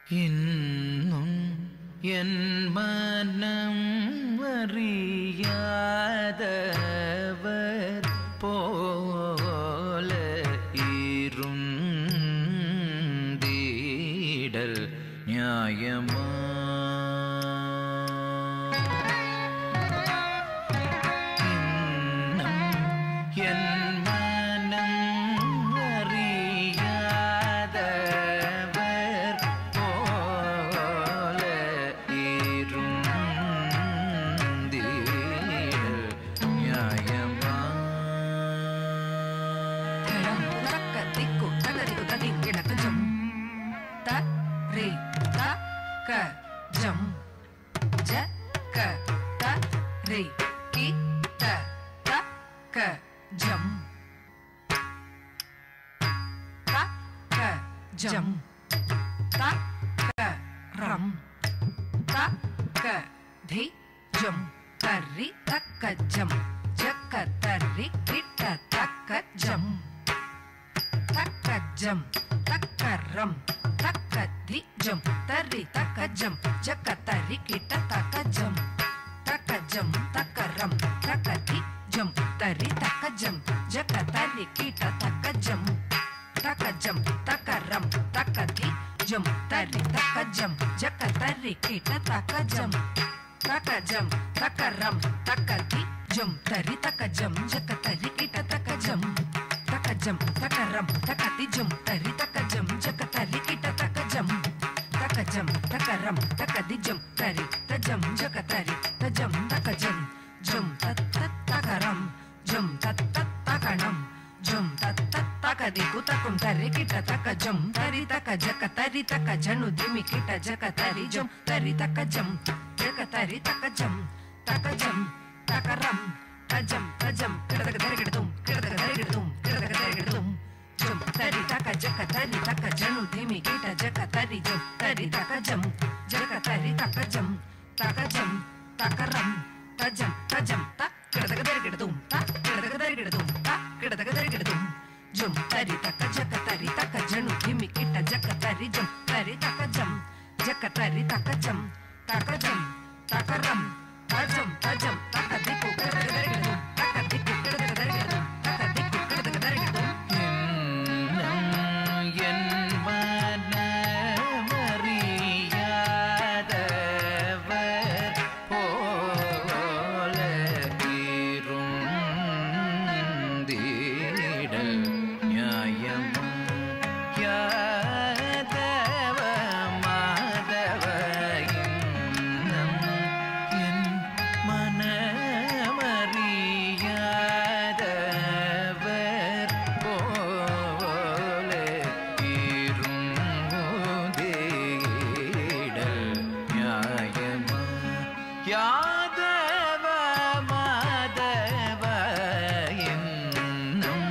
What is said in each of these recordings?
இன்னும் என் மனம் அறியாதவர் போல இருந்தீடல் நியாயமா? జను దిమి కిట జక తరి జం తరి తక జం జక తరి తక జం తక జం తకరం తజం తజం కిడదక దరిగిడదుం కిడదక దరిగిడదుం కిడదక దరిగిడదుం జం తరి తక జక తరి తక జను దిమి కిట జక తరి జం తరి తక జం జక తరి తక జం తక జం తకరం తజం తజం త కిడదక దరిగిడదుం త కిడదక దరిగిడదుం త కిడదక దరిగిడదుం జం తరి తక జక తరి తక జను దిమి కిట జక తరి జం తరి తక జం జక తరి తక జం తక జం తకరం తజం తజం తక దిక్కు కిడదక దరిగిడదుం తక దిక్కు కిడదక దరిగిడదుం తక దిక్కు కిడదక దరిగిడదుం என் மனமறியாதவர் போல இருந்தீடல் நியாயமா? யாதவ மாதவ இன்னம் என் மனமறியாதவர் போல இருந்தீடல் நியாயமா? யாதவ மாதவ இன்னும்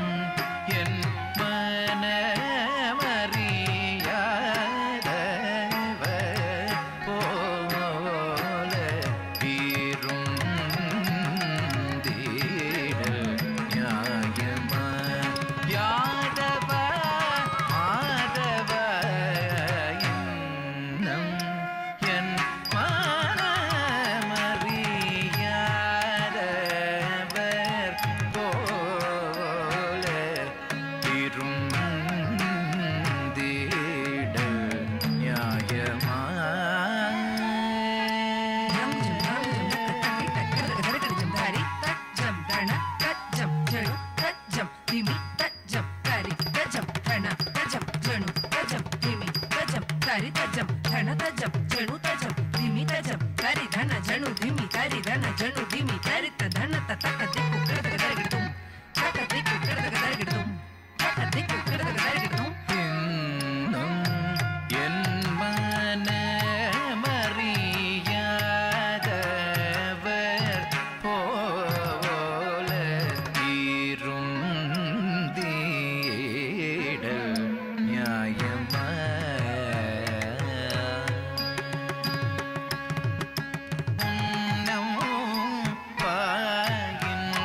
என் மனமறியாதவர் போல இருந்தீடல் நியாயமா? யாதவ மாதவ இன்னும் என் மனமறியாதவர் போல இருந்தீடல் நியாயமா? இன்னும் என் மனமறியாதவர் போல இருந்தீடல் நியாயமா? உன்னம் பாயின்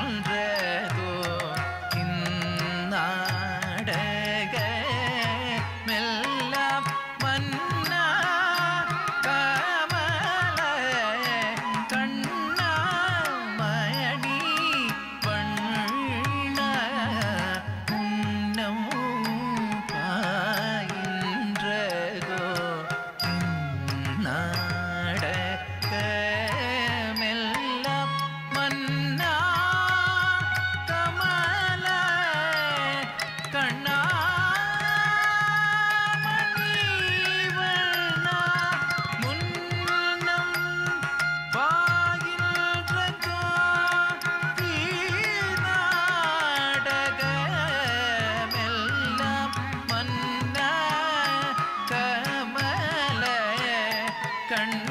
கண்